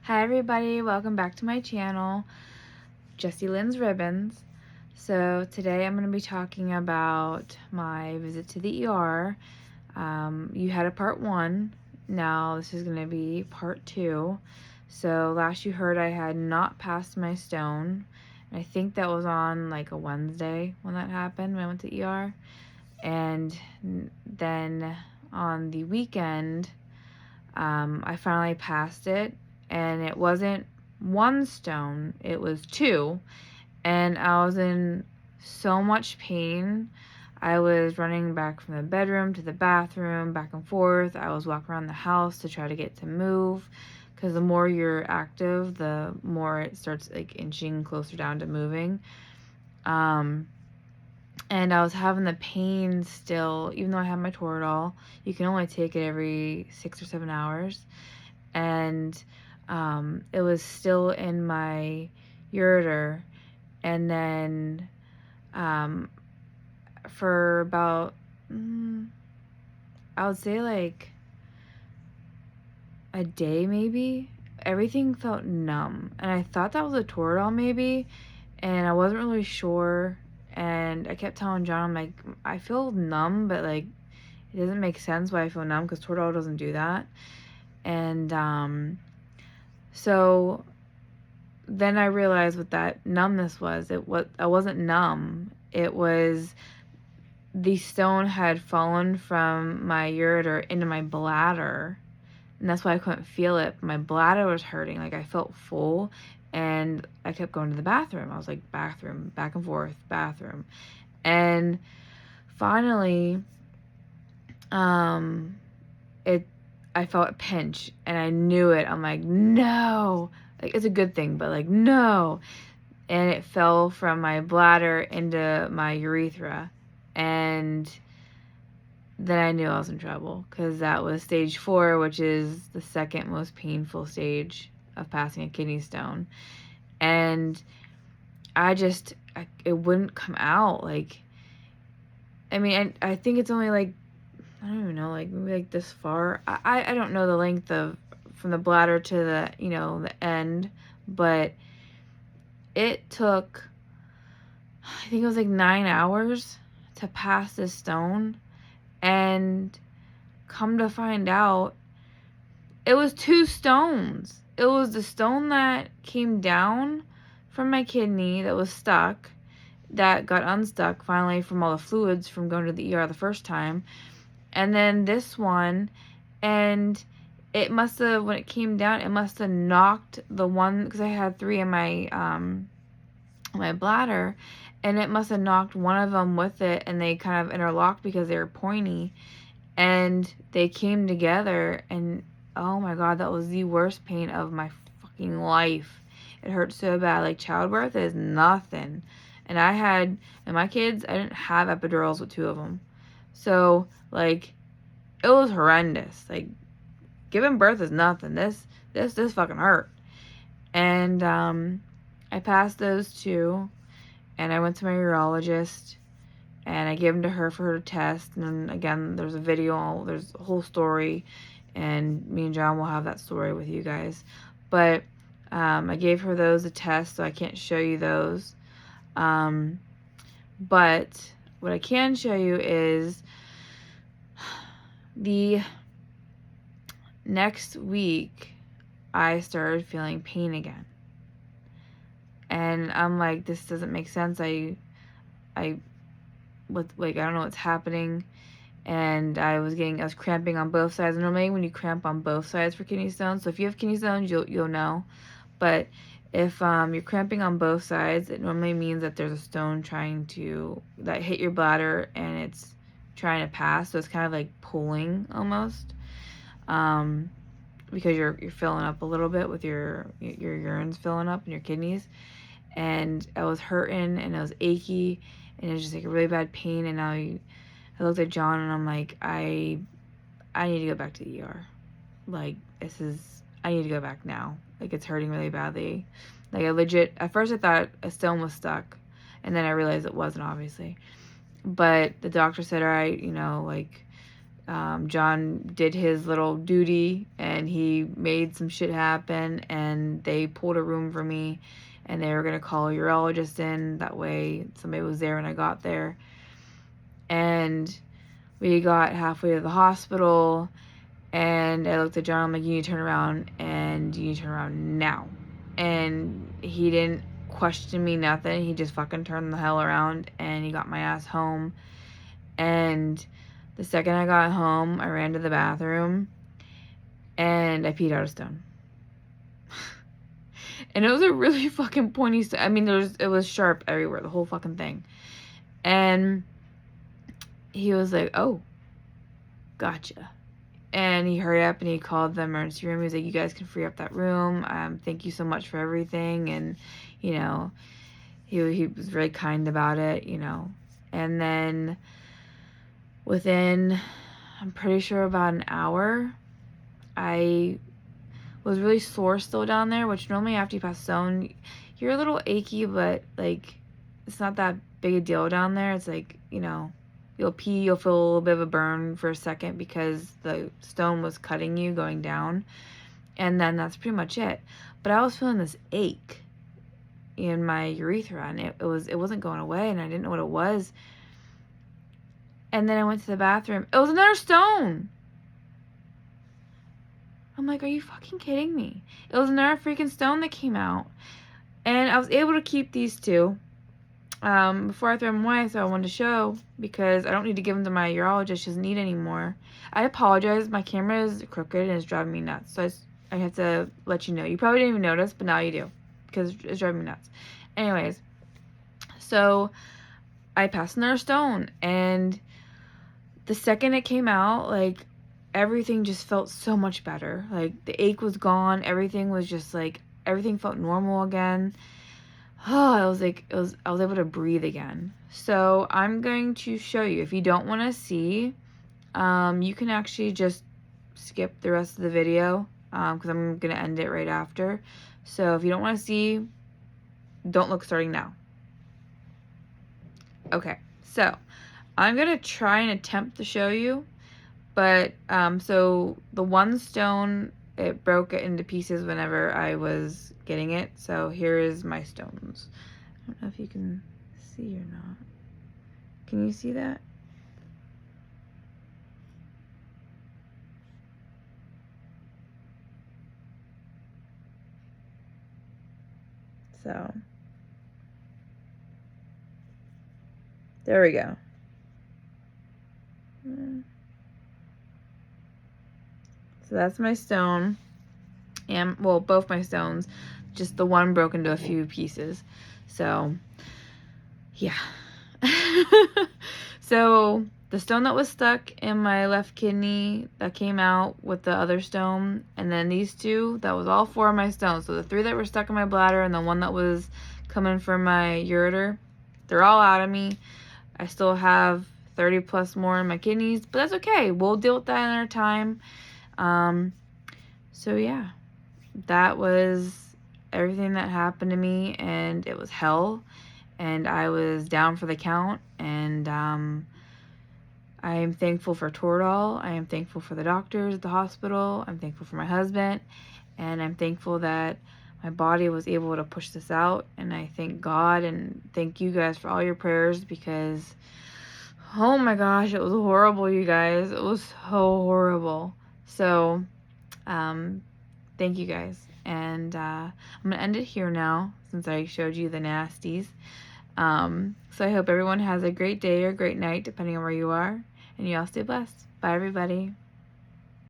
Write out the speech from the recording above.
Hi everybody, welcome back to my channel, JessieLynnsRibbons. So today I'm going to be talking about my visit to the ER. You had a part 1, now this is going to be part 2. So last you heard I had not passed my stone. I think that was on like a Wednesday when that happened, when I went to ER. And then on the weekend, I finally passed it. And it wasn't 1 stone, it was 2, and I was in so much pain. I was running back from the bedroom to the bathroom, back and forth. I was walking around the house to try to get to move, because the more you're active, the more it starts like inching closer down to moving. And I was having the pain still, even though I had my Toradol. You can only take it every 6 or 7 hours. And it was still in my ureter, and then for about I would say like a day maybe, everything felt numb, and I thought that was a Toradol maybe, and I wasn't really sure, and I kept telling John, I'm like, I feel numb, but like it doesn't make sense why I feel numb, because Toradol doesn't do that. And so then I realized what that numbness was. I wasn't numb. It was the stone had fallen from my ureter into my bladder, and that's why I couldn't feel it. My bladder was hurting. Like I felt full, and I kept going to the bathroom. I was like, bathroom, back and forth, bathroom. And finally, I felt a pinch, and I knew it. I'm like, no. Like, it's a good thing, but like, no. And it fell from my bladder into my urethra. And then I knew I was in trouble, because that was stage 4, which is the second most painful stage of passing a kidney stone. And it wouldn't come out. Like, I mean, I think it's only like, I don't even know, like maybe like this far. I don't know the length of from the bladder to the, the end, but it took, I think it was like 9 hours to pass this stone. And come to find out, it was 2 stones. It was the stone that came down from my kidney that was stuck, that got unstuck finally from all the fluids from going to the ER the first time. And then this one, and it must have, when it came down, it must have knocked the one, because I had 3 in my bladder, and it must have knocked one of them with it, and they kind of interlocked because they were pointy, and they came together, and oh my god, that was the worst pain of my fucking life. It hurt so bad. Like, childbirth is nothing. And my kids, I didn't have epidurals with 2 of them. So, like, it was horrendous. Like, giving birth is nothing. This fucking hurt. And I passed those 2, and I went to my urologist, and I gave them to her for her to test. And then again, there's a video, there's a whole story, and me and John will have that story with you guys. But I gave her those to test, so I can't show you those. But what I can show you is the next week I started feeling pain again. And I'm like, this doesn't make sense. I don't know what's happening. And I was cramping on both sides. And normally when you cramp on both sides for kidney stones, so if you have kidney stones, you'll know. But if you're cramping on both sides, it normally means that there's a stone that hit your bladder, and it's trying to pass. So it's kind of like pulling almost, because you're filling up a little bit with your urine's filling up in your kidneys. And I was hurting, and it was achy, and it was just like a really bad pain. And now I looked at John, and I'm like, I need to go back to the ER. Like, I need to go back now. Like, it's hurting really badly. Like, at first I thought a stone was stuck, and then I realized it wasn't, obviously. But the doctor said, all right, like, John did his little duty, and he made some shit happen, and they pulled a room for me, and they were going to call a urologist in. That way somebody was there when I got there. And we got halfway to the hospital, and I looked at John. I'm like, you need to turn around, and you need to turn around now. And he didn't question me, nothing. He just fucking turned the hell around, and he got my ass home. And the second I got home, I ran to the bathroom, and I peed out a stone. And it was a really fucking pointy stone. I mean, it was sharp everywhere, the whole fucking thing. And he was like, oh, gotcha. And he hurried up and he called the emergency room. He was like, you guys can free up that room. Thank you so much for everything. And, you know, he was very kind about it, you know. And then within, I'm pretty sure about an hour, I was really sore still down there, which normally after you pass stone, you're a little achy, but, like, it's not that big a deal down there. It's like, you know, you'll pee, you'll feel a little bit of a burn for a second because the stone was cutting you going down. And then that's pretty much it. But I was feeling this ache in my urethra, and it wasn't going away, and I didn't know what it was. And then I went to the bathroom. It was another stone. I'm like, are you fucking kidding me? It was another freaking stone that came out. And I was able to keep these two before I throw them away, so I wanted to show, because I don't need to give them to my urologist. She doesn't need any more. I apologize. My camera is crooked and it's driving me nuts. So I have to let you know. You probably didn't even notice, but now you do, because it's driving me nuts. Anyways, so I passed another stone, and the second it came out, like, everything just felt so much better. Like, the ache was gone. Everything was just, like, everything felt normal again. Oh, I was able to breathe again. So I'm going to show you. If you don't want to see, you can actually just skip the rest of the video, because I'm going to end it right after. So if you don't want to see, don't look starting now. Okay, so I'm going to try and attempt to show you, but so the one stone, it broke it into pieces whenever I was getting it. So here is my stones. I don't know if you can see or not. Can you see that? So there we go. So that's my stone, and, well, both my stones, just the one broke into a few pieces. So, yeah. So, the stone that was stuck in my left kidney, that came out with the other stone, and then these two, that was all 4 of my stones. So, the 3 that were stuck in my bladder and the one that was coming from my ureter, they're all out of me. I still have 30 plus more in my kidneys, but that's okay. We'll deal with that another time. So yeah, that was everything that happened to me, and it was hell, and I was down for the count, and I am thankful for Toradol. I am thankful for the doctors at the hospital. I'm thankful for my husband, and I'm thankful that my body was able to push this out, and I thank God and thank you guys for all your prayers, because oh my gosh, it was horrible, you guys. It was so horrible. So, thank you guys. And I'm going to end it here now, since I showed you the nasties. So I hope everyone has a great day or great night, depending on where you are. And you all stay blessed. Bye, everybody.